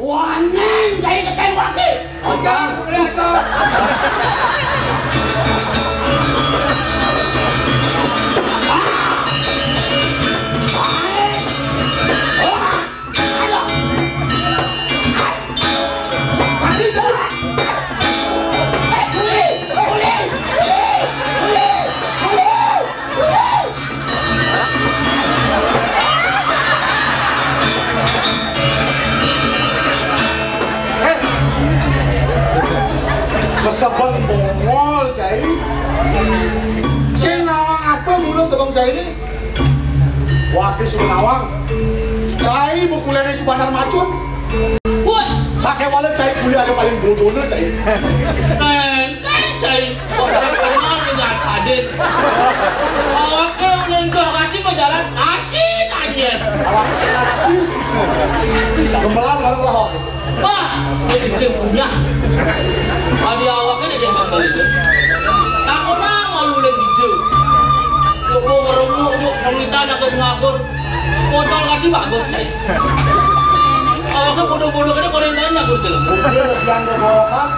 Waneng saya ketembak ki. Kang. Sebang bongol cai. Sing nawang apa mula sebang cai ini? Wakil suruh nawang. Cai bukulene Subandar Macun. Woi, Sake wala cai kuliah ada paling bodohnya cai. Cai. Orang kenal dengan Kadin. Oke, ulen gua kasih berjalan asin aja. Awak sing nasi. Gemelan bareng lah. Wah, ini punya. Adi awaknya aja ngambil itu. Tak pernah malu ulen hijau. Yuk mau merumuk, yuk samitan atau ngakur. Kontol kaki bagus cai. Awaknya bodoh-bodoh kan korentan ngakur dalam. Mungkin lebihan berbohongan.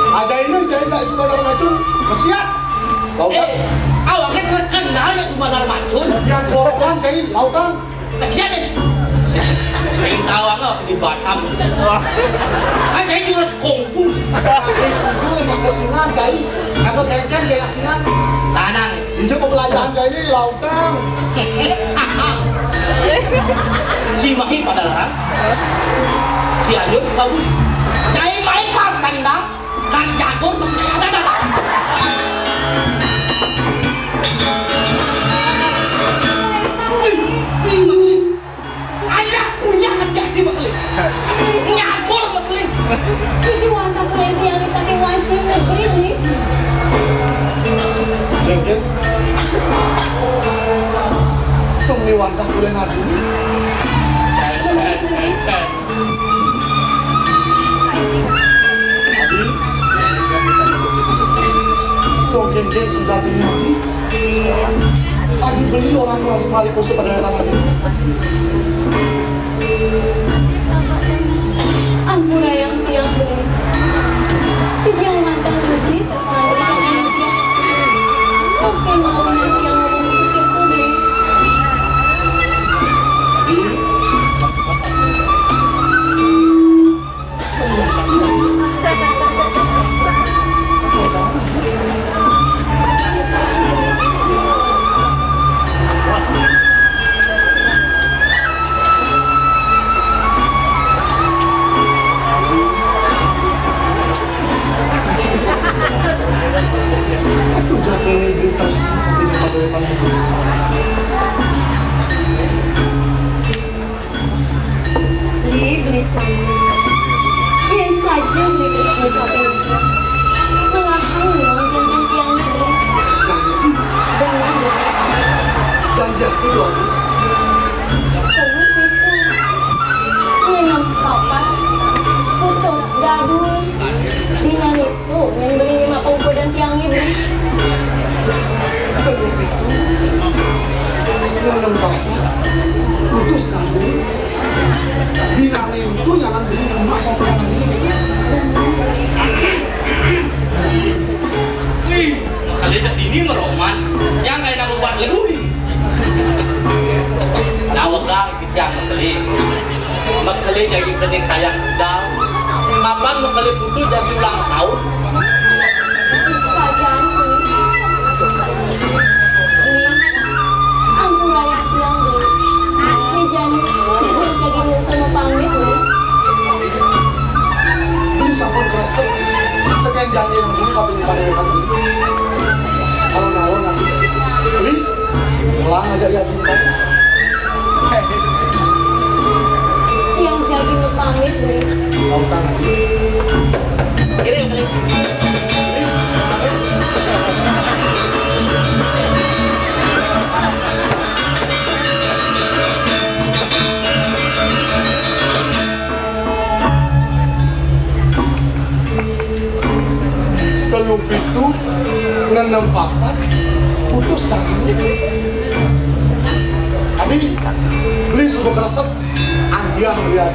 Ada ini cai tak Subandar Macun. Kesiat. Lautan. Awaknya terkenal ya Subandar Macun. Lebihan berbohongan cai. Lautan. Kesian ini. Saya tahu apa di Batam. Saya jurus kungfu. Pakai singa, pakai singa cai. Atau tengken kayak singa. Tanang. Ini pembelajaran cai ini lautan. Si Mahim padahal. Si Ayub tahu. Saya main kandang dah. Kan jagur masih ada. Punya hati-hati makhluk nyampur makhluk ini wantah kulenti yang saking wancing negeri nih Jengkel Tunggu wantah kulen adu Adi Tuh geng-geng sudah dini Adi beli orang paling kusuk pada datang Adi ampura yang tiang beli tiang mantang uji tersenang beli yang tiang oke mau nanti yang ngomong untuk itu beli Sudah keliling terus ini pada depan itu. beli sama yang saja beli terus beli kopi dia melahang memang janjian tiang beli dengan Janjian itu aku perut itu menang papat putus dadul dinan itu yang beli 50 dan tiangnya beli Kedua itu Menang bapak Putus kamu Dinane itu nyalan beli rumah kompleks wih kali ini meroman yang kayak nama buat lebih nawagar kijang makali jadi kening sayang udang kapan makali putu jadi ulang tahun sajaan beli ampura yang tiang beli ini jani jadi musuh pamit beli Ini sampun kresek Tekan janji yang ini kau pilih pada depan itu Kalau nawan nanti Beli Ulang aja ya dulu kan yang jadi pamit beli Lautan aja kirim kali Teluk itu Nenem papat Putus kamu Adi Beli sudah kresek Dia melihat.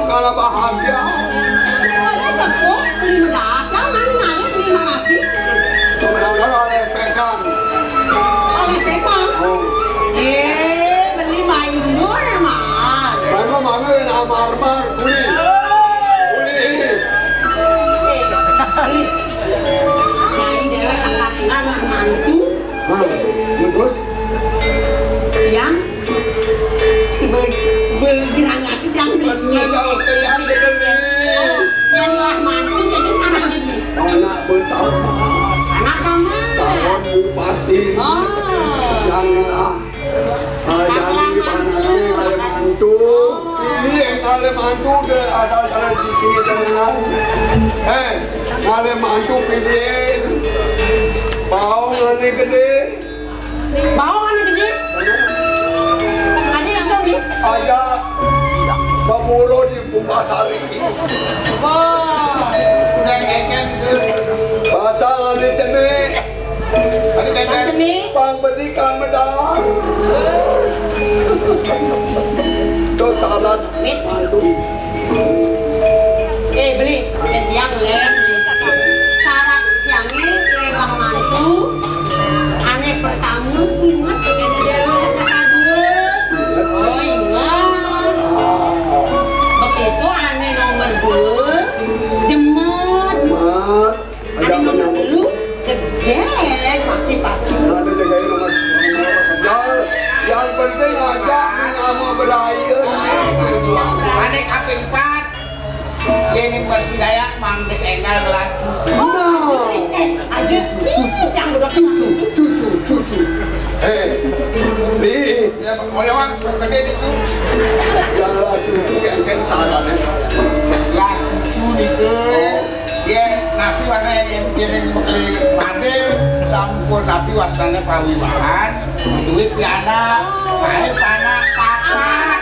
Kalau bahagia, Ada tepuk, beli mendadak, mana beli nasi? mudah-mudahan oleh pegang. Oleh pegang. Beli mainu ya man. Mana mana yang amar-amar kuli. Beli. Jadi dewa anak mantu. Terus? Yang si bergerang itu yang beli. Yang lah mantu jadi sana ini. Anak betapa. Anak kamu. Calon bupati. Yang jadi panasnya kali mantu. Ini yang kali mantu asal-asal cici dengan. Kali mantu pilih. Bau ngani gede. Bau mana gede? Ada yang tahu nih? Ada pemuro di Pumbasari. Wah. Bahasa ngani cenik. Cenik. Bang berikan medang. Itu salat mantu. Beli yang lain. Syarat yang ini lelang mantu. Aneh pertama ingat kepada dewa kedua. Oh ingat. Begitu aneh nomor 2 jemut. Aneh nomor 3 jegek masih pasti. Ada jagain nomor yang penting aja nama beraya. Aneh kaping 4 yang bersidaya mandek enggal belatu. Aja jangan udah cucu. Li, Ya koyawan gede itu. janganlah cucu yang kentalan. Ya cucu dikeun. Dia napi warna yang kiring mekeli pade sampun napi wasana pawibahan duit piana kae panak papat.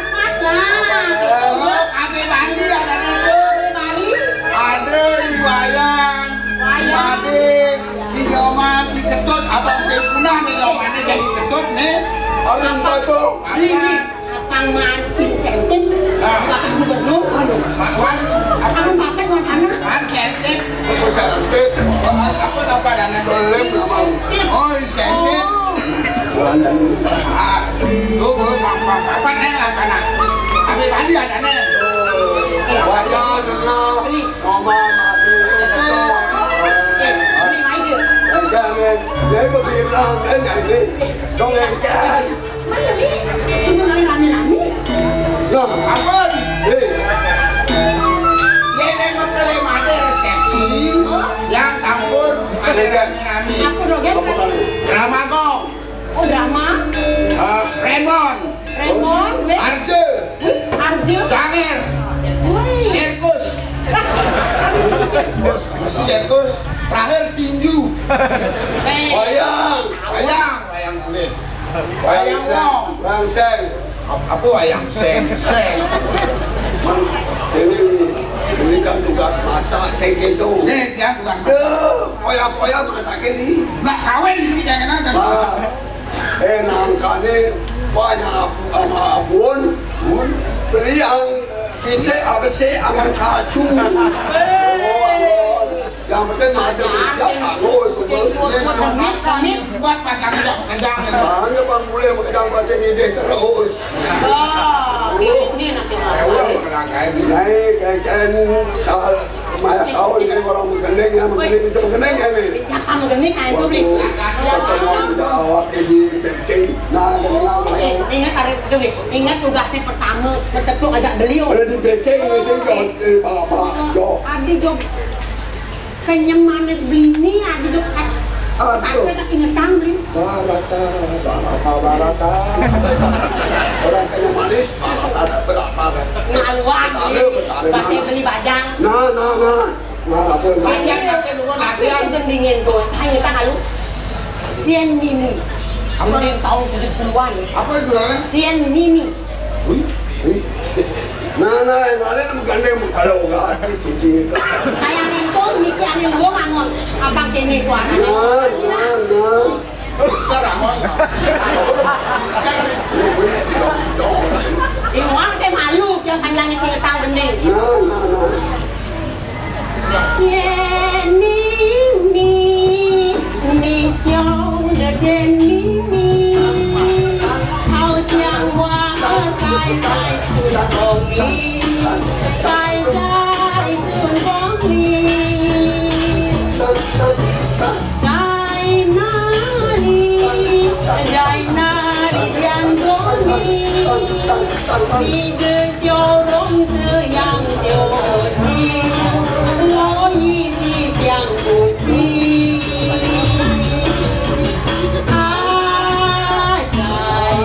Oh, ame bandi ada nego. Ada wayang, pade, dinyoman, diketut, abang sepuna dinyomannya jadi ketut nih. Orang batu. Ini apang mantin senten Bapak Gubernur Makwan, Anu pakai wan anak kan sentik. Aku cantik. Apa dana Belum nama. Oh, sentik. Ah, tuh papan lah kana. Abi bandi ada nih. Wajah dengan nama mati. Beli lagi Jangan, dia berbilang dan jadi dongengkan. Mana ni? Sudah kali rame-rame Nah, Apa nih? eh, Ini mekeli made resepsi yang sampun ada rame-rame. Aku dogen kan Drama Gong, Oh drama Raymond, Raymond Arje, Arjo Janger, Wih Sirkus, Sirkus, terakhir tinju, wayang. wayang kulit, wayang wong, Rangseng. apa wayang seng. Ini kan tugas masak saya gitu. Nih dia bukan Poya-poya masak ini. nak kawin di jangan ada. Nangkanya banyak sama abun. Beli yang kita harus aman kaju. Yang penting masih siap bagus. Sunat kami buat pasangan tidak pekerjaan. Banyak bang boleh mengadang bahasa ini terus. ini nanti Ewa mengelangkai. Naik kan Maya tahu ini orang menggendeng ya, menggendeng bisa menggendeng ya nih. Ya kamu gendeng kan itu beli. Ketemu tidak awak di bengkel. Nah, Ingat hari itu nih, ingat tugasnya pertama bertepuk ajak beliau. ada di bengkel ini sih kalau palak. Adi jog kenyang manis beli ini, adi jog satu. Aduh. Tapi tak ingat beli. Barata. Orang kaya manis, berapa? Ngaluan beli, pasti beli bajang. Nah, apa? Bajang nanti dulu Tapi itu gendingin tuh, hanya tak halu. Tian Mimi, gending tahun 70-an. Apa itu namanya? Tian Mimi. Nah, yang ada menggandeng kalau enggak cincin. Kayak nentong, Miki ane luang angon. Abang kene suaranya. Nah. Bisa Ramon. Bisa. Iwan kayak malu, dia sambil tinggal tahu gending. Nah. Tian Mimi, ni xiao de Tian Mimi. Hao xiang hoa kai kai chun gong li, kai kai chun gong li. Trái nari dian gong li, mi de xiao rong zhe yang jiu ji, lo yi ji xiang bu ji. Ai cai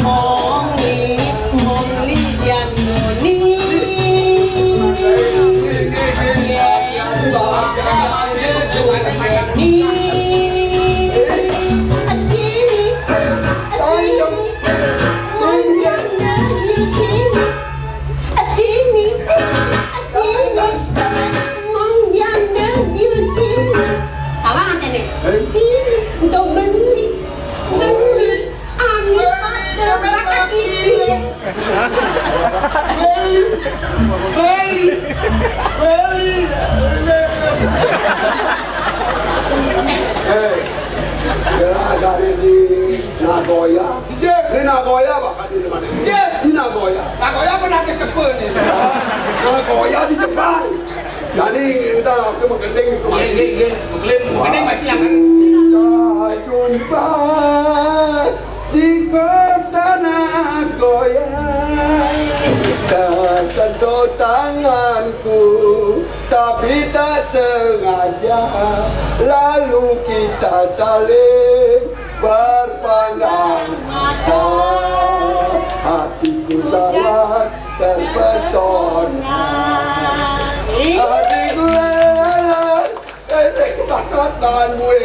mong li dian go ni. Dari di Nagoya. Di Nagoya bahkan di mana? Di Nagoya. Nagoya pernah ke Sepul nih. Nagoya di Jepang. Jadi kita aku menggendeng itu masih. Mungkin masih yang Kita jumpa di kota Nagoya. Tersentuh tanganku, tapi tak sengaja. Lalu kita saling berpandang mata. Hatiku sangat terpesona. Hatiku bakatan gue.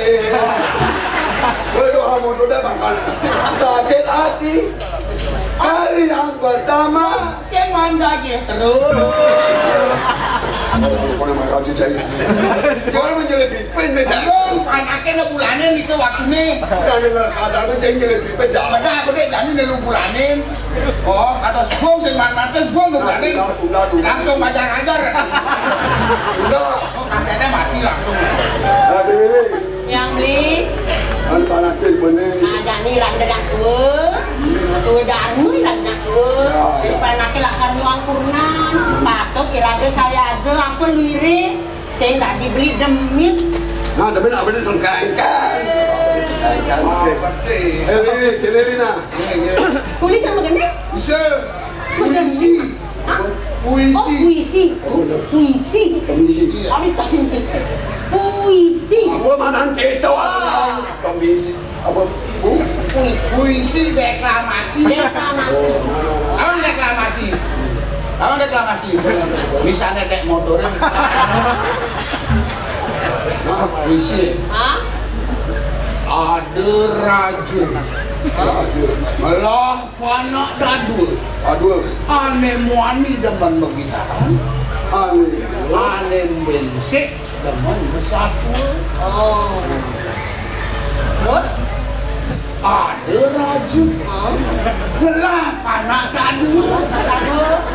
Kamu sudah bakal sakit hati. Hari yang pertama saya manda aja terus. Kau nama kau cicai. Kau menjadi pipin beda. Dong, anaknya bulanin itu waktunya. Kita dengar kata tu jangan jadi pipin jangan. Maka aku deh jadi nelu bulanin. Oh, kata gong sing mantan gong bulanin. Langsung ajar-ajar. Sudah. Oh, kakeknya mati langsung. Ada ini. Yang beli Kan panasin benih. ada nih randa dak tua, sudah anu randa tua. Jadi panaknya lah kan uang kurnan, patut kira-kira saya ada aku lirik, saya nggak dibeli demit. Nah, tapi nak beli sengkangkan. Ini, kini na. Tulis sama gini? Bisa. Puisi. Hah? Oh puisi. Puisi. Oh di puisi. Puisi. Apa mana kita orang? Komisi. Apa bu? Puisi. Puisi deklamasi. Deklamasi. Apa deklamasi? Misalnya dek motornya. Nah, puisi. Hah? Ada raja. Melah panak dadul. Aduh. Ane muani demen begitaran. Ane bensik demen bersatu. Oh. Terus? Ada raja. Melah panak dadul.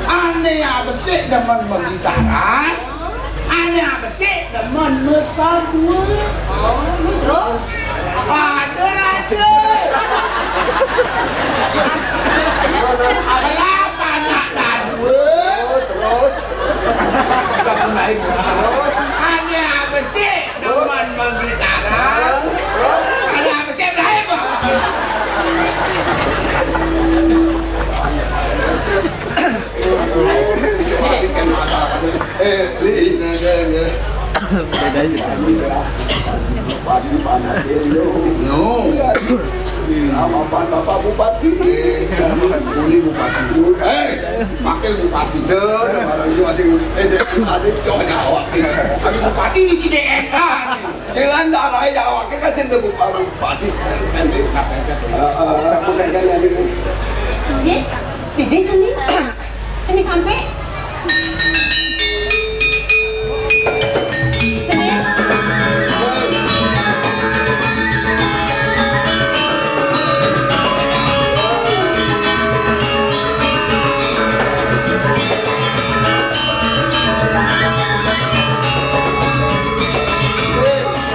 Ane abesik demen begitaran. Ane abesik demen bersatu. Oh. Terus? Ada raja. Melah panak dadul. baik. Terus Ada apa sih? Dewan menggitaran. terus Ada apa sih belahim? Li ya. No. Bapak Bupati. Uli bupati. Pakai bupati. Barang itu masih ada cowoknya awak. Tapi bupati di sini enak. Jangan darah ya awak kan sendiri bupati. Ye, Dede sini. Sini sampai. Sini.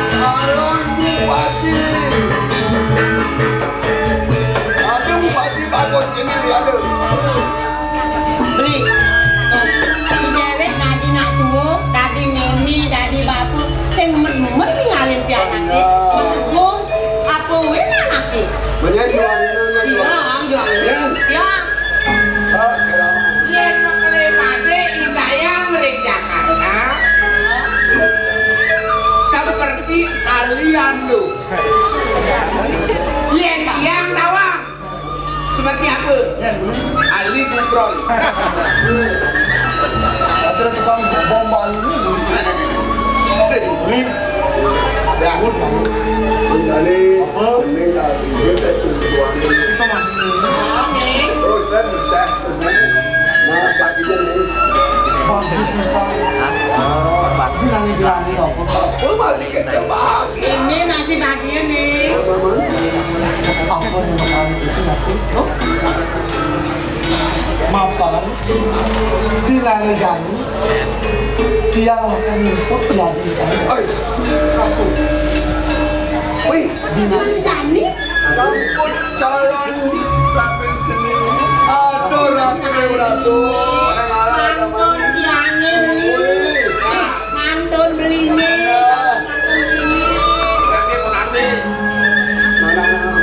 Calon bupati. Ada bupati bagus ini ada. Beli. Dewek tadi nak tuh, tadi mimi, tadi bapu, sing men-men ngalin pianak deh. Bos, apa weh anaknya? Menjadi jual ini Ya, jual. Ya. Yen mengele pade indaya mering Jakarta. Seperti kalian lu. Yen yang tawang. Seperti apa? Ali Bukrol. Ada tukang bom Bali ini. Ya, dari apa? Ini dari dia tujuan ini. Itu masih ini. Terus dan saya nah baginya nih. Bagus bisa. Ini nanti berani apa? Apa masih kita bagi? Ini masih bagian nih. Apa yang makan itu nanti? Mapan di lalegan dia akan untuk jadi aku. Wih, Jani. kampung calon rapin sini. Aduh, rapin ratu. Mantun Jani beli. Mantun beli nih. Mantun beli nih. Tapi pun ada.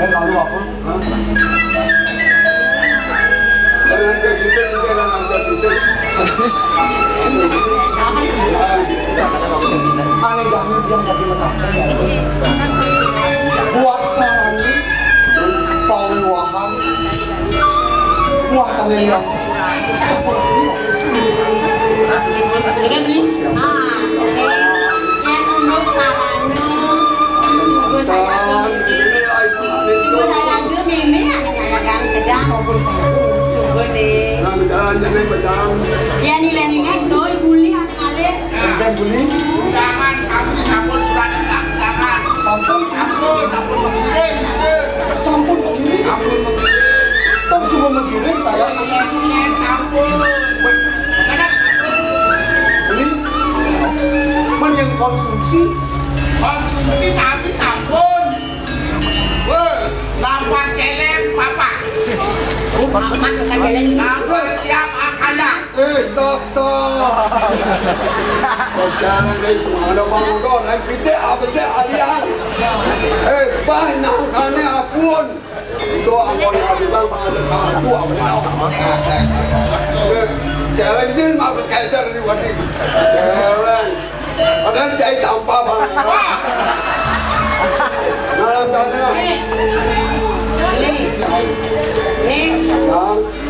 Lalu apa? Jangan begitu sudah jangan begitu. Aneh jangan yang jadi menang. Buat sarani, pawewahan, puasanya yang Ini beli. Ah, jadi yang untuk sarana. Suku saya ini. Suku saya itu mimi ada nyayakan kerja. Suku nih. Ya nilai-nilai doi buli ada kali. Jangan kamu sampun surat hilang. Jangan. Sampun mengirim. Sampun begini, Sampun mengirim. tak suruh menggiring saya. Yen sampun. Mengenai Ini yang konsumsi. konsumsi sapi sampun. Weh, lampah celeng papa. Mak saya jalan. Lampah siap akalah. Stop. Jangan itu ada bangun dan kita apa sih alian? Banyak kane apun. Itu apun abang pada aku apa? Jalan sih mau kejar di wadi. Jalan. Ada cai tanpa bang. Dalam dalam. Nih,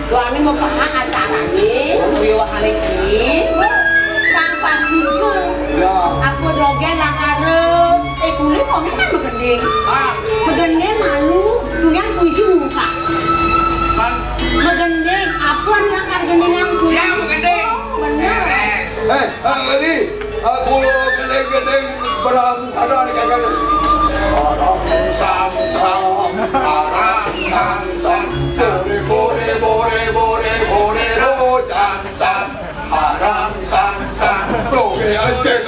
doa ini mau paham acara nih, beliau hari ini, kan pasti ke, aku dogen lah karena, kulit kami kan begending, begending malu, dunia puisi muka, begending, apa lah karena yang puisi, Ya begending. bener, Ali, aku gede-gede beram ada di kakak. Aram Sam sam aram sam sam bore ro jam sam aram sam sam bore aceng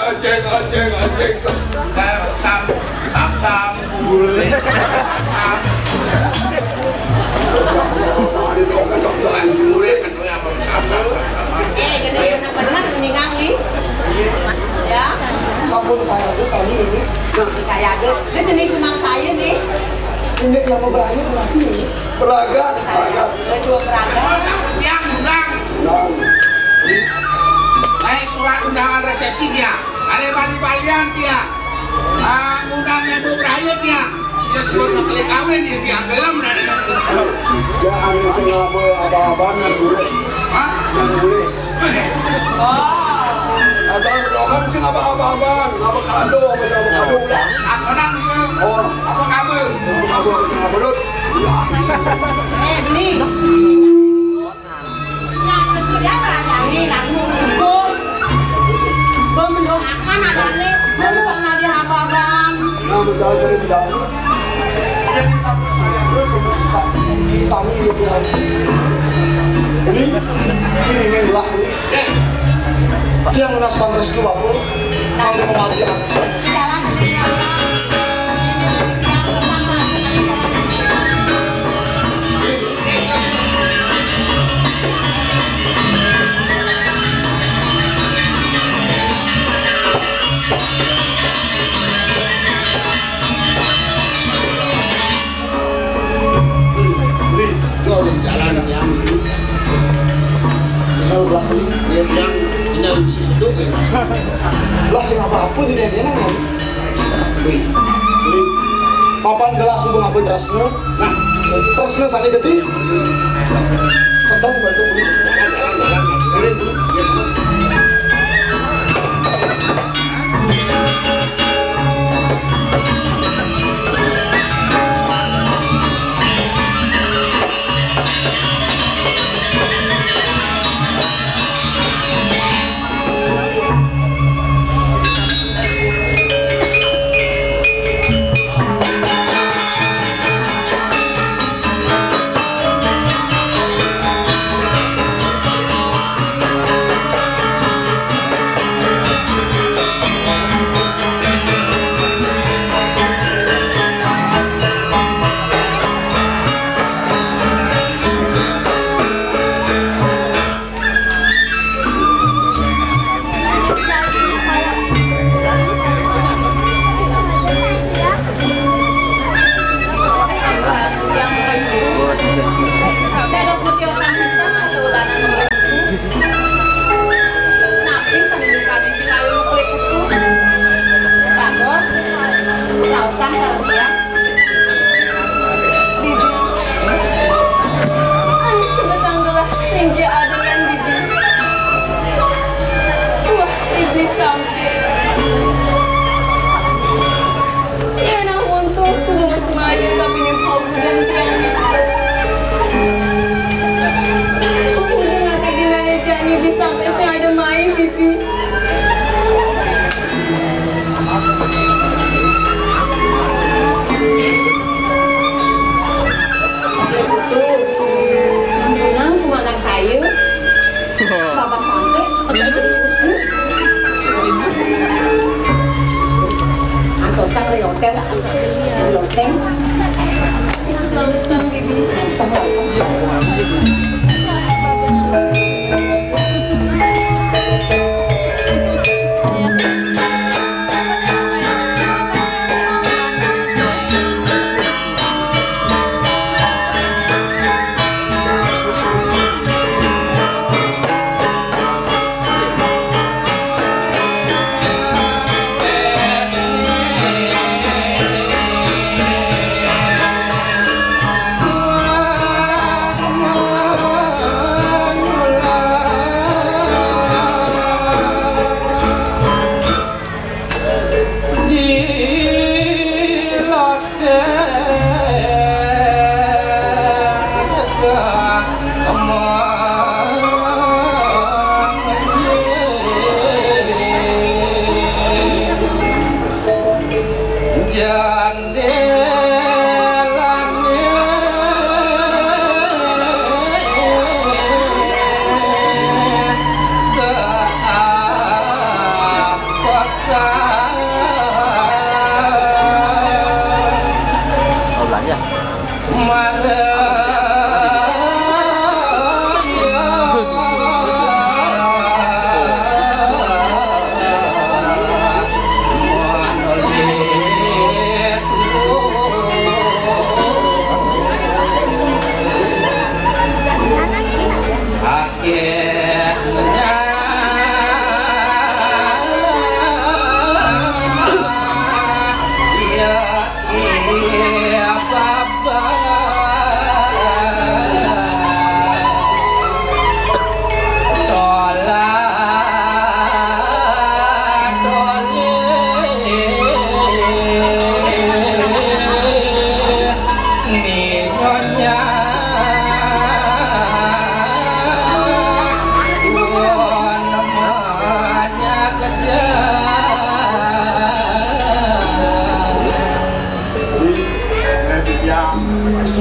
sam sam bule sam ada dong tuan bule kan yang sam sam gede bener-bener mendingan nih, Ini yang mau berani Peragat. Baju peragat. Yang undang. Naik surat undangan resepsi dia. Ada bali-balian dia. Undang ibu berayut dia. Dia suruh maklik kawin dia biang gelem. Ya angin sengabe abang-abang yang boleh. Hah? Yang boleh. Oh. Asal doang sih abang-abang. Apa kado lah. Aku nang dia. Oh, Apa kamu? kado berut. Beli. Yang kedua ada nih, langsung berbun. Mendoakan ada nih, menumpang nabi abang. Nah, betul dari betul. Jadi sampai saya terus sami gitu kan. Ini lah. Yang nas bangres itu apa? Kalau mau mati. Jalan ke jalan yang tinggal belakang dia yang tinggal di situ Lah sing apa-apa di dia nang. Beli. Papan gelas subuh ngabel derasnya. Nah, terusnya sani gede. Sedang bantu beli.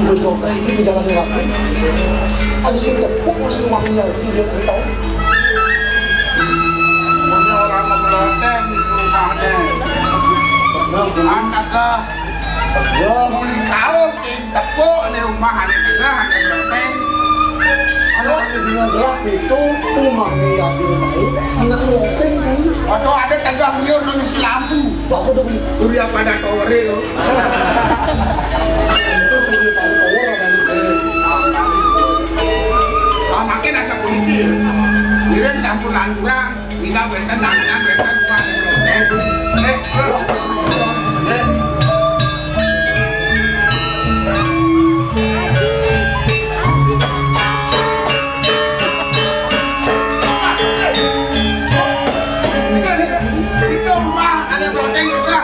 betul ini di jalan lagi. Ada sih tepuk masih rumahnya dia tahu. Punya orang meloteng di rumahnya. Anak ke muli kaos sing tepuk di rumah anak tengah anak meloteng. Anak ibunya gelap itu rumahnya ya di rumah ini. Anak meloteng kan. Atau ada tegah liur nang si lampu. Aku udah Surya pada towere lo. Makin asa kulikir. Kira sampunan kurang, kita benten tangan benten kuat. Terus. Ini rumah ada loteng juga.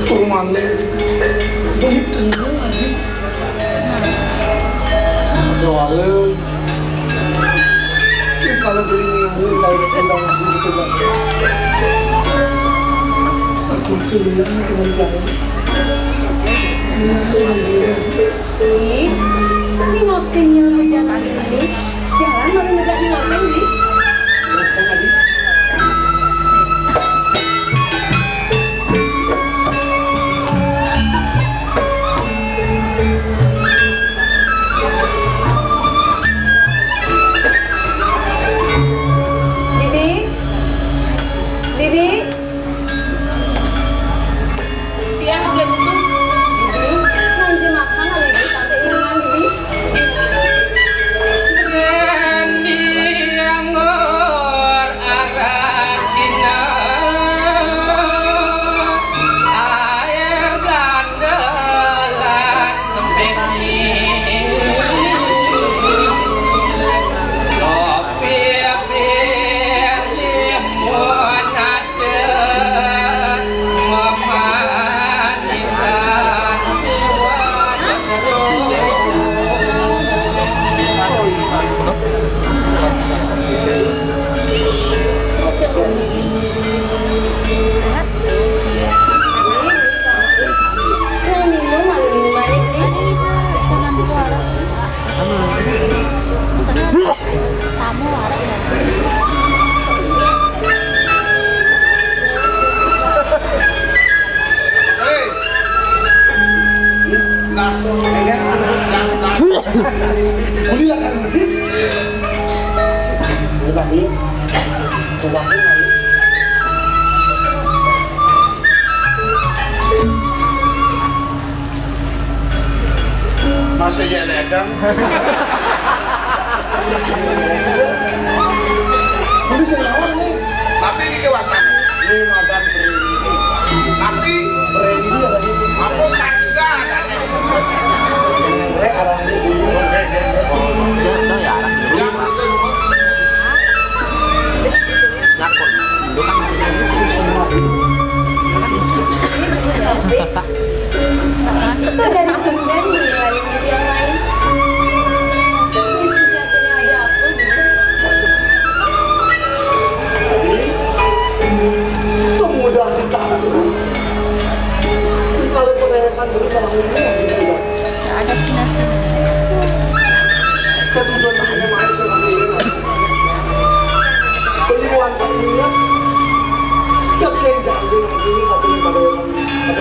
Rumahnya beli kenal lagi. Soalnya kalau beli ini dari kendang itu lagi. Satu keliling kemudian. Ini ngopengnya berjalan ini. Jalan baru negak di ngopeng nih. Kuliah kan lebih. Coba dulu. Coba dulu. Masa ya dagang? Ini senawan nih. Tapi ini kewasan. Ini makan Tapi ini ada di aku tak juga ada. arah ini. Jodoh ya arah dulu. Nyakut. Itu kan Itu dari Indan nih, lain yang lain. Ini sejatinya ada aku nih. Semudah ditahu. Kalau penerapan dulu kalau ini ada cina-cina. satu contohnya masih seperti ini. Penyuan pastinya kakek gandeng ini katanya pada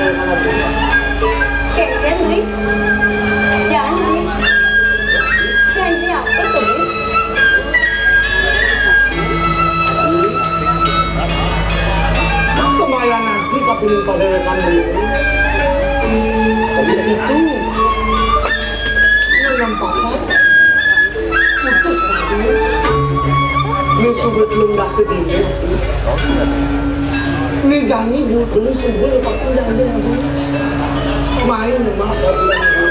yang mana pun. Kayaknya nih. Jangan apa tuh nih? Semaya nanti kapilin pada rekan ini. Tapi itu yang papa putus lagi. Ini subur belum dah sedih. Ini jani bu beli subur pakai dah ada lagi. Main rumah baru lagi.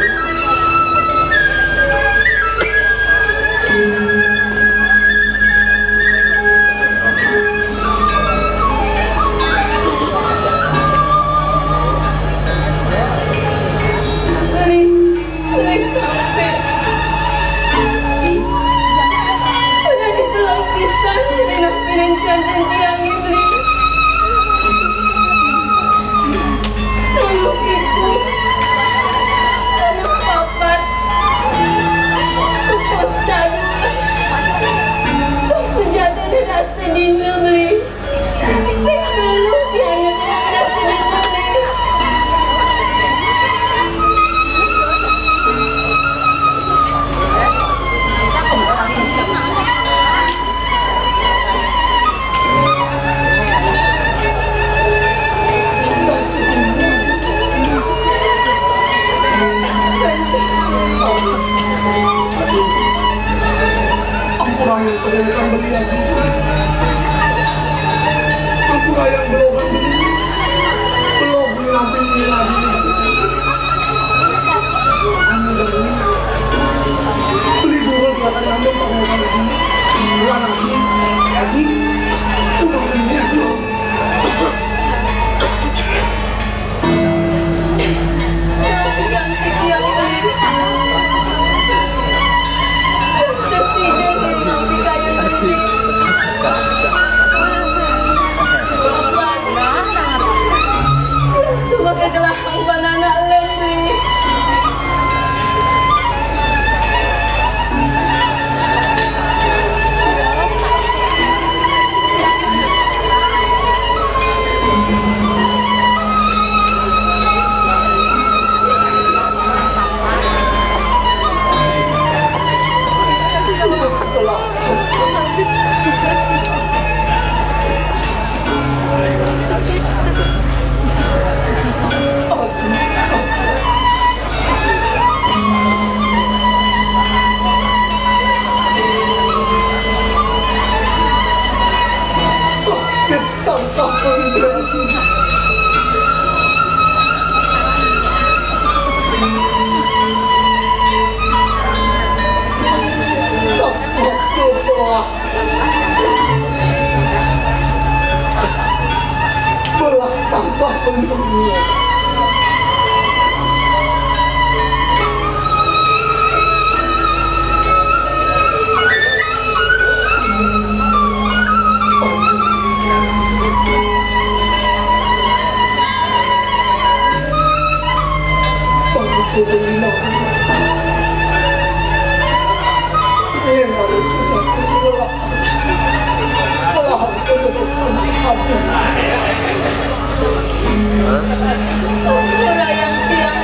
Ampura yang tiang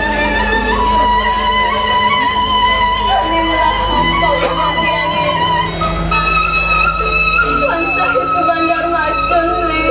Sanilah engkau bahagianya Pantai sebandar macun li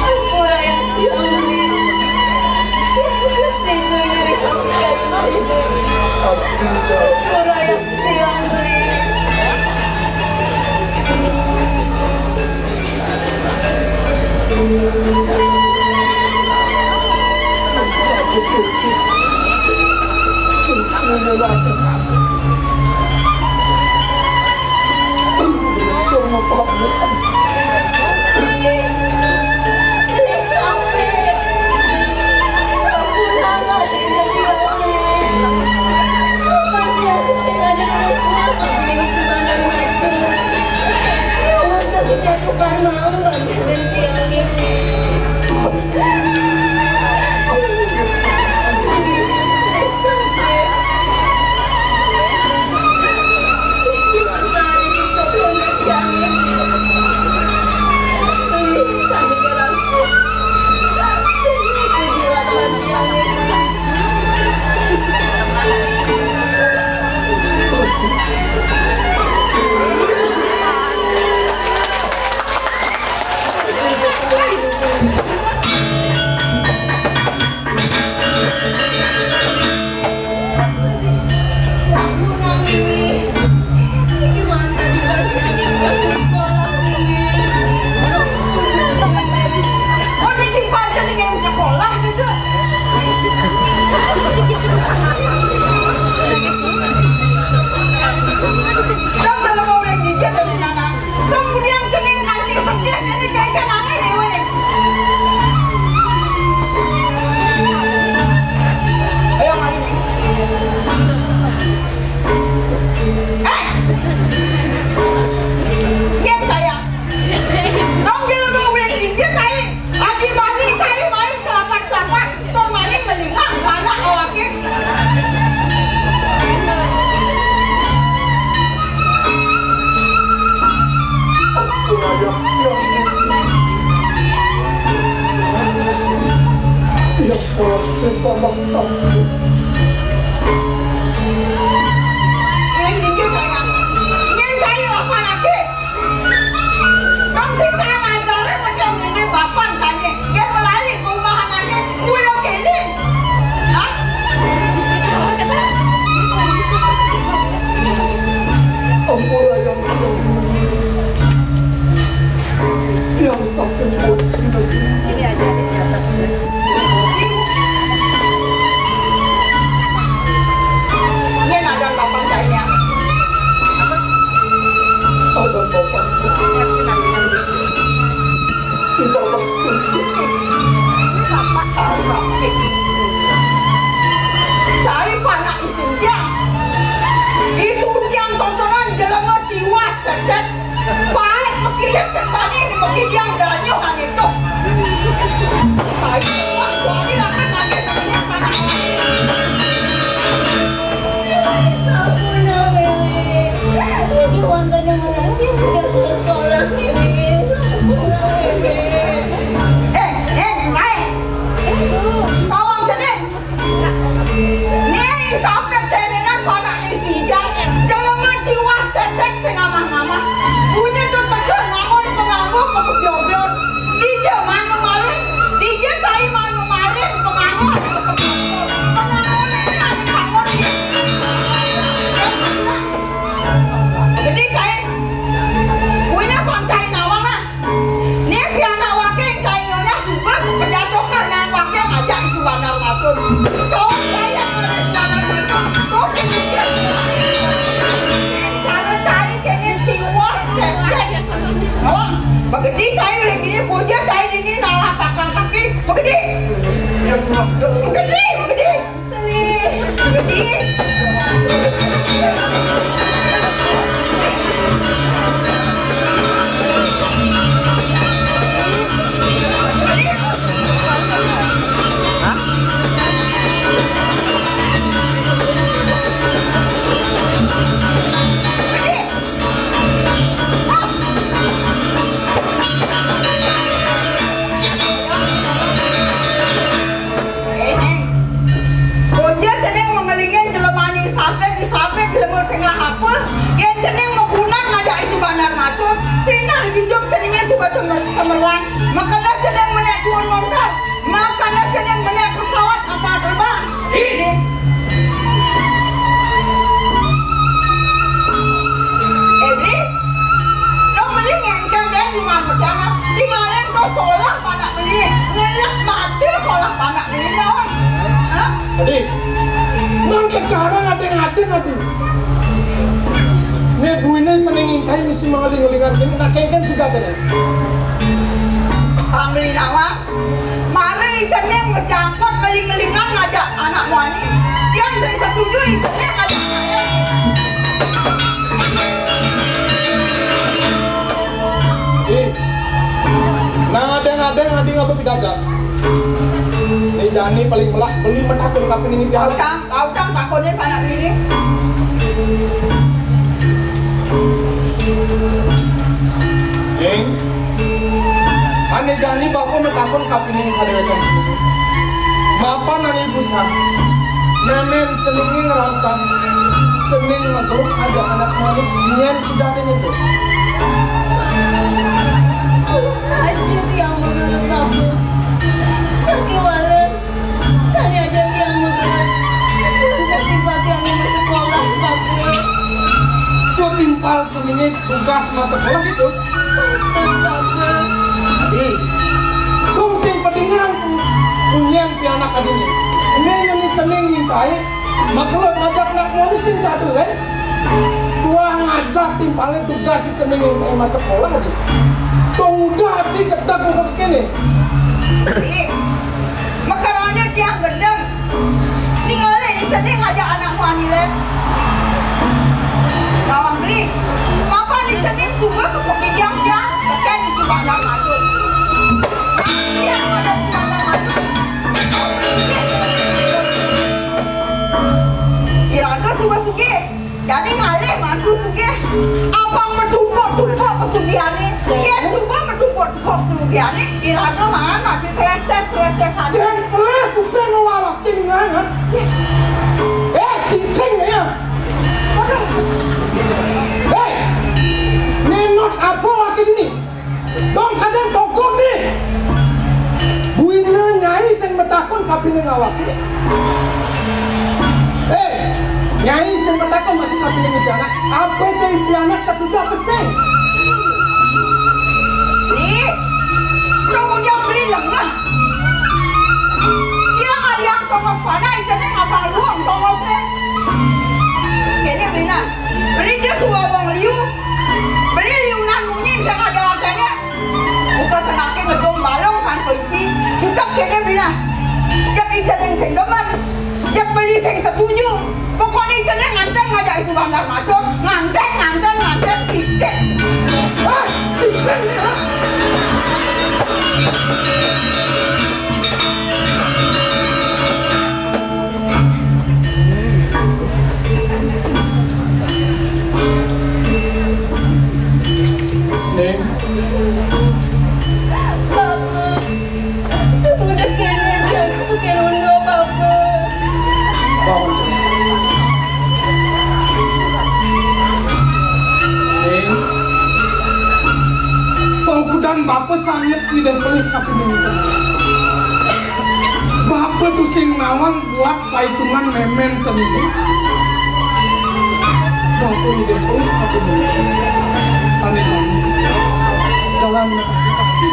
Ampura yang tiang li Singgoy dari Ampura yang tiang li Bukan mau banget dan tiang ini Tawang sini. Nih, sampai Kau saya harus jalan mereka. Kau kecil. Cara cari kayaknya tiwas deh. Oh, begini cari lagi ni, kerja cari ini nalar pakang kaki. Begini. Begini. cemerlang, makanan sedang menaik turun motor, makanan sedang menaik pesawat apa terbang. Ini Ebri, dong beli ngengkang dan lima perjalanan, tinggalin kau solah panak beli, ngelak mati solah panak beli lawan. Adik, non sekarang adeng-adeng aduh. Nih bu ini seneng intai misi mengaling-alingan ini nak kengken sudah ada. Pembeli nawak, mari ceneng berjangkut ngeling-ngelingan ngajak anak wani. Yang saya setuju ceneng ngajak saya. Nah adeng-adeng apa tidak? Ini Jani paling melah beli metakun kapin ini piala. Kau tang takunin panak ini. Jeng, ane Jani bapak metakun kapin ini kadewekan. Mapan ane busang, nenek ceningin ngerasa, cening ngeteluk aja anak manik, nian sudah ada itu. Saja tiang mengenal kamu. Bagaimana? Saya aja tiang mengenal. Untuk dipakai yang sekolah, Bapak. Kau timpal ceningin tugas masa sekolah itu. Bapak. Adi, kau sing pedingan punya pianak adini. Ini cening intai, maklum ngajak nak mau sing jadul kan? Tua ngajak timpalnya tugas si cening intai masa sekolah adi. Tong udah di kedak kok kene. Makaranya tiang gendeng. Tinggalin di sini ngajak anak wani le. Bawang beli. Mapa di sini suka ke kopi jam, pakai di subang maju. Dia ada subang maju. Iraga suka suge. Jadi ngalih mantu suge. Apa metumpuk-tumpuk kesugihannya? Dia coba metumpuk-tumpuk kesugihannya. Iraga mana masih tres-tes aja. Yang peleh bukan ngelawak keningan kan? Cicing ya. Waduh. Nenot apa lagi ini? Dong kadang pokok nih. Buina nyai sing metakon kapine ngawaki. Nyai sing metakon masih kapine ngedanak. Apa jadi pianak setuju apa sih? Nih, kamu yang beli lengah. Dia ngaliang tongos panai, jadi ngapang luang tongosnya. Kayaknya beli nah. Beli dia suka uang liu. Beli liunan mungkin saya nggak ada harganya. Bukan sengaja ngedom balong kan polisi. Cukup kayaknya beli nah. Yang ijan yang sing demen. Yang beli sing setuju. Pokoknya ijannya nganten ngajak isu bandar macam. Nganten titik. Titik ya. Neng, Bapak. Udah kene jangan pakai undo, Bapak. bangun cepat. Neng, pangkudan bapak sangat tidak pelih kapine cepat. Bapak tuh sing nawang buat paitungan memen cenini. Bapak tidak pelih kapine cepat. Tani-tani, jalan kaki.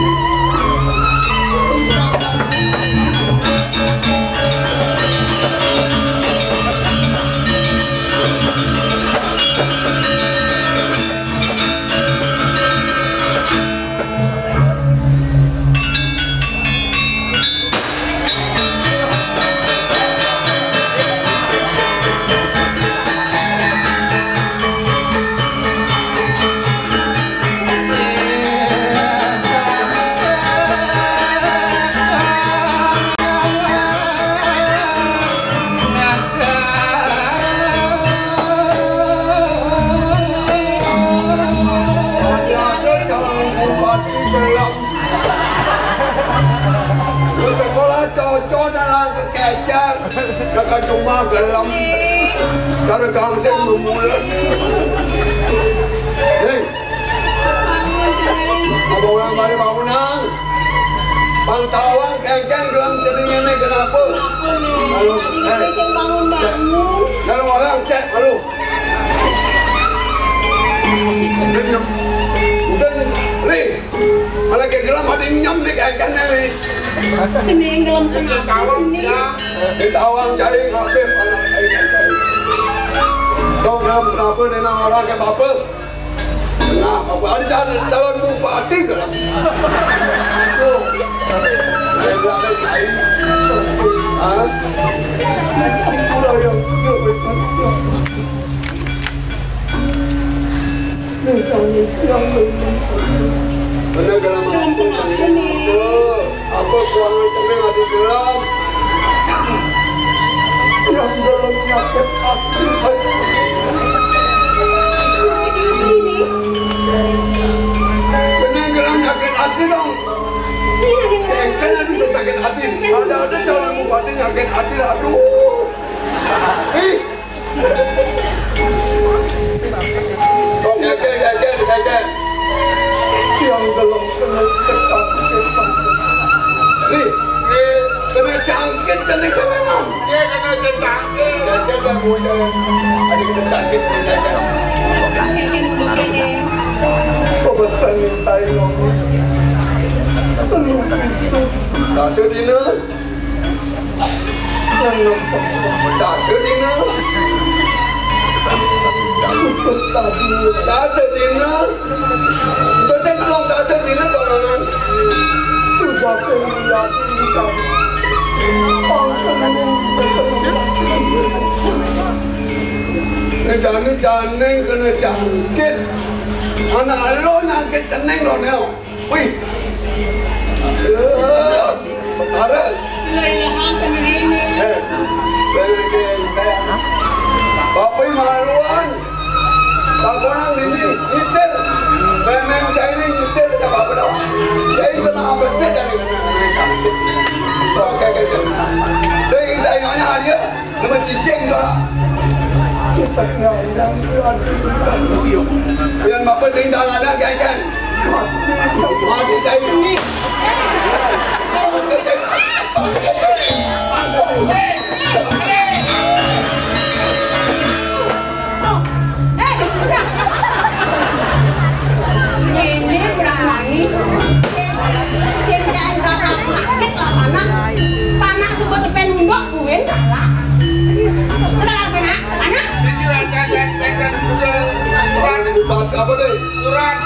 Jan, kakak cuma gelam. Cara gangsing memulas. Hei, apa orang balik bangunan? Pantauan kengkeng gelam celing ini kenapa? Lalu, bangun-bangun. lalu orang cek lalu. Udah, Ri, malah kayak gelam ada nyam di kengkeng ini. Kening dalam Kawang dia. Ditawang cari ngapir anak kengkeng. Dong gelam kenapa dengan orang kayak apa? Kenapa? Apa ada calon bupati gelam? Saya bilang ada cari. Hah? Itulah yang benar gelam apa kuangan ceneng ada gelam yang dalam nyakit hati benar gelam nyakit hati dong kan ada bisa sakit hati ada calon bupati nyakit hati aduh Kek. Yang dalam kena kecangkitan. Nih, kena cangkit celik ke mana? Dia kena cecangkit. Kek kan punya ada kena cangkit celik kek. Kau pesan mintai kamu. Tak sedina. Yang nampak tak sedina. Putus tadi tak sedina macam belum tak sedina kawanan sudah terlihat ini janeng kena jangkit anak lo nyangkit ceneng lo neo wih ada Lelahan kena ini. Bapak maluan tak orang ini nyetir memang saya ini nyetir tak apa-apa dah saya kena apa saja dari kena pakai kena dari tengoknya dia nama cicing tu lah kita yang yang bapak tinggal ada kan mati saya ini Ini berani. Sindang rasa sakit lah panas. Panas suka depan undok gue kalah. Kenapa panas? Panas? Jadi ada surat. buat apa deh Surat.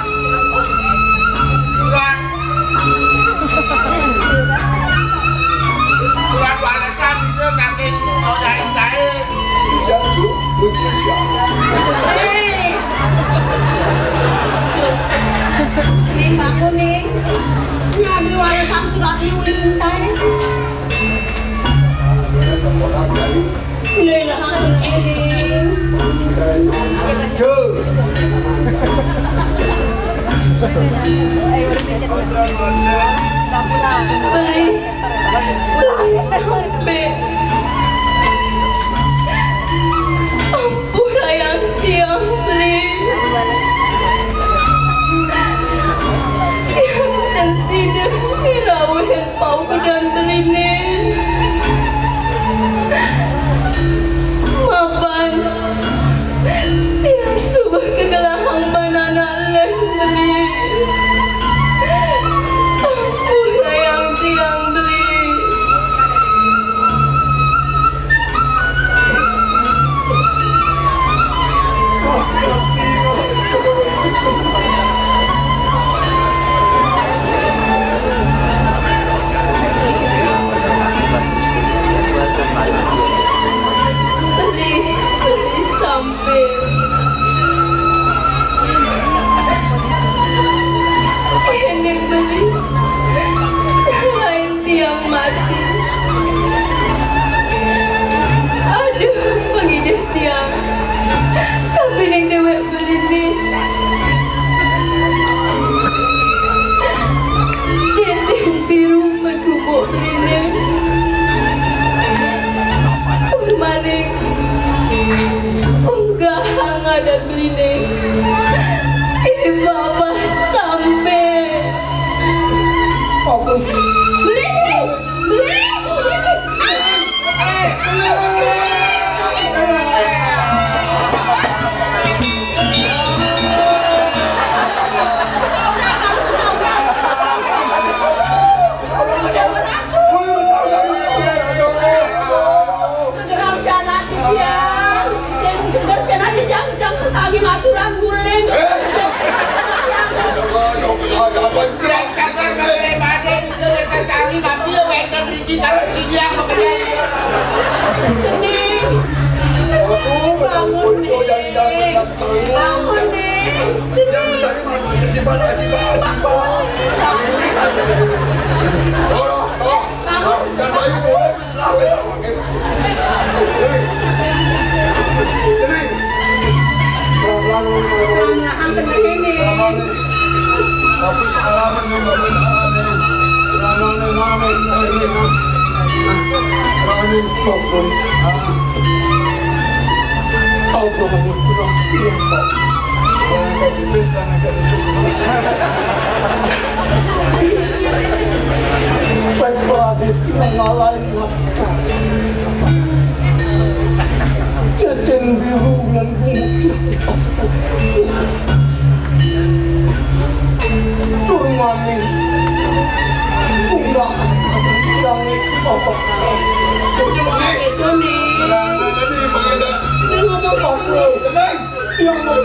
Surat balasan itu saking nodain tae. janju berjanji Hei. Nih bangun nih. Nyadi warisan surat diulintai. Lelahan kena ini. Sampai ampun ayang tiang beli dan sini irawin pau dan belinin mapan dia subah kegelahang banana len beli ampun ayang tiang beli kita yang makanya. Aku bangun yang bangun yang mencari mamanya di mana sih Pak? Ini aja. Dan bayu boleh sampai sama ini. Pelan-pelan bener ini. Tapi pengalaman ini Jajan biru dan putih turmaning unggah langit bapak Itu nih. ini ngomong apa? Yang mau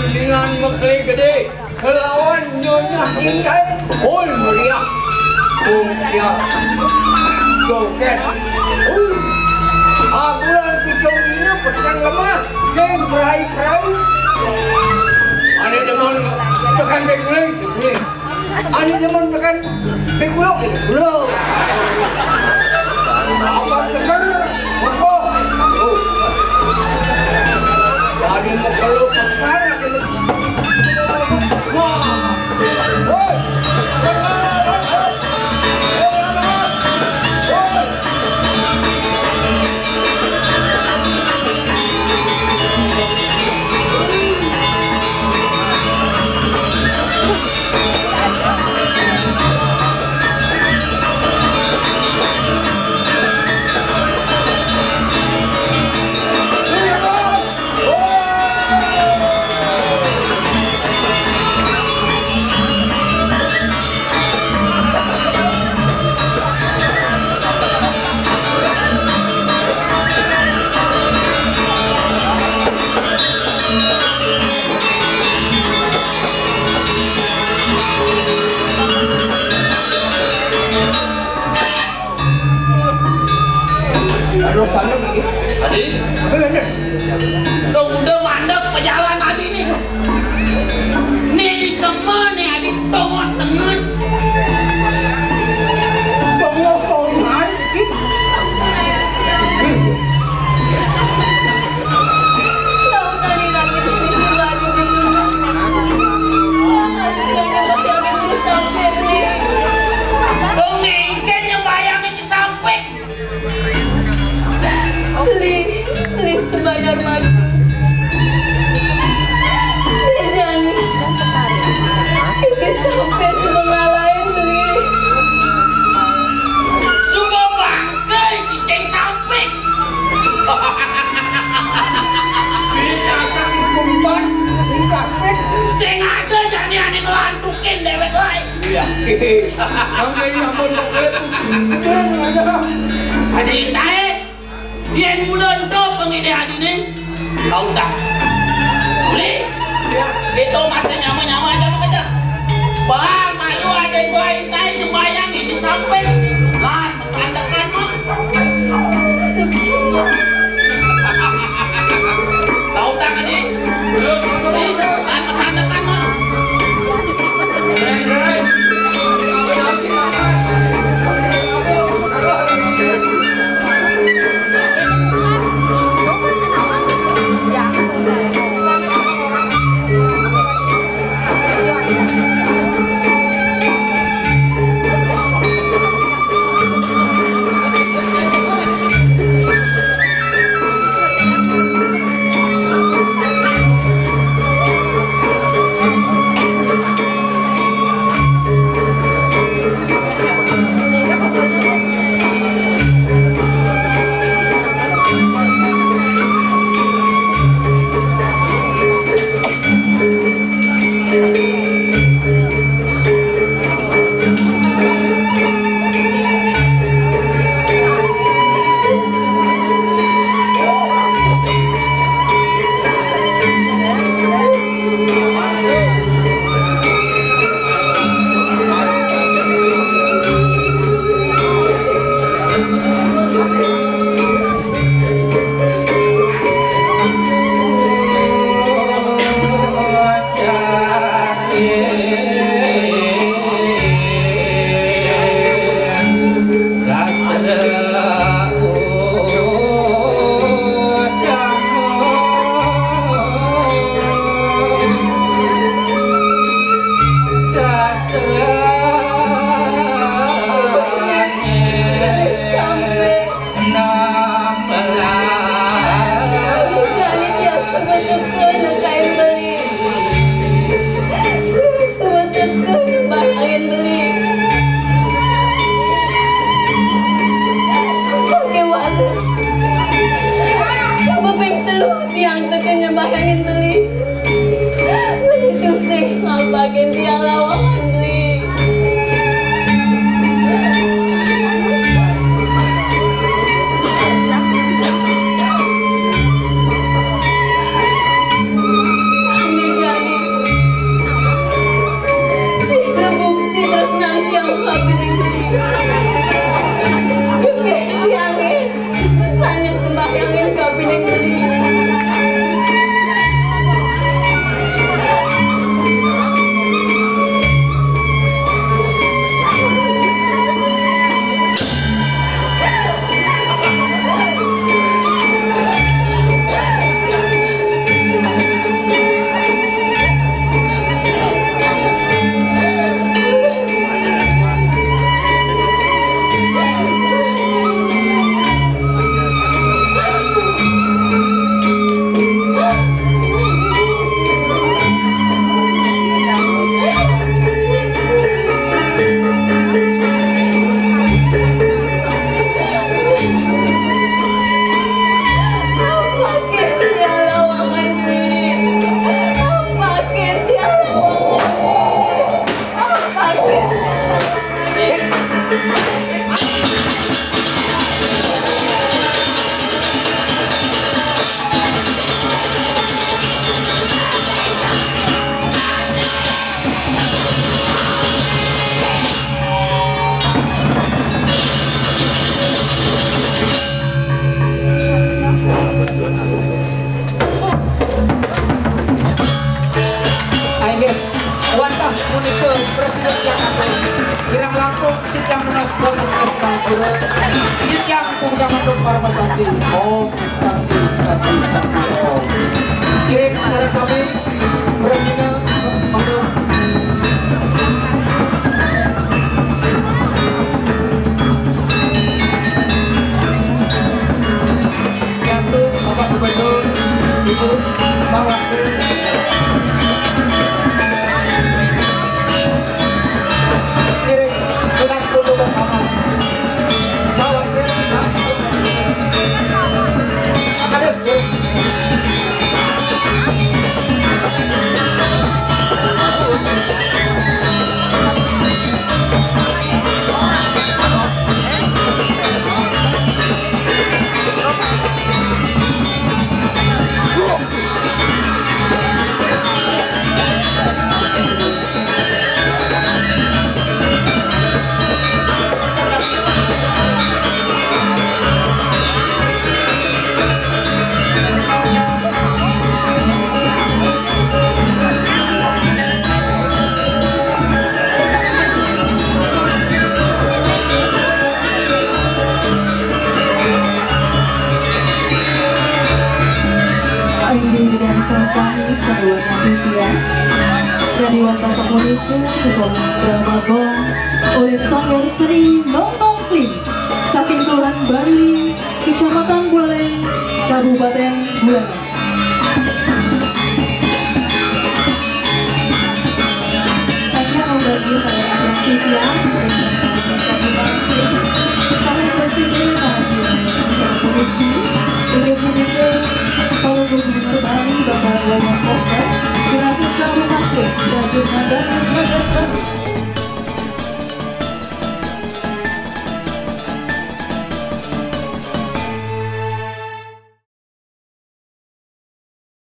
Dengan mekli gede kelawan nyonya Inkai. Oi meriah. Ya. Joget. Bulan kicau ini petang lemah. Yang berai-berai. Ada demen tekan bekuling. Ada demen tekan bekulok. Belum. Apa tekan? Apa? Jadi mau peluk pesan lagi. Wah. Woi. Terus sana begini. Adi, udah mandek pejalan Adi nih. Nih di semua nih Adi tongos tengen. Tongos tengen. Tahu tadi lagi di sini lagi di sini. Saya masih akan sampai nih. Pengingken yang bayangin sampai. Please sebayar madu. Jangan. Ini sampai sebenarnya lain beli. Sudah bangkai cicing sampai. Binatang kumpan sampai. Sing ada jadi ane ngelantukin dewek lain. Iya. Sampai yang mondok Adi tae. Yang bulan do pengide Adi nih. Kau tak. Boleh? Itu masih nyawa-nyawa aja mau kejar. Bang, malu ada yang gua intai sembayang ini sampai. Lan, pesandekan mah. Tahu tak Adi? Lan, pesandekan mah. yang punya untuk para pesantri. Oh, pesantri. Oh. Kirim acara kami berangkat untuk satu Bapak Gubernur Ibu Bawaslu. Kirim tugas foto bersama. Sariwata Samuniku sesuatu drama gong oleh Sanggar Seni Nonongkling saking Kelurahan Barli, Kecamatan Buleleng, Kabupaten Buleleng. Saya membagi pada anak Titia sampai presiden Nasional Samuniku ini punya kalau gubernur Bali Bapak Wawan Koster. Terima kasih dan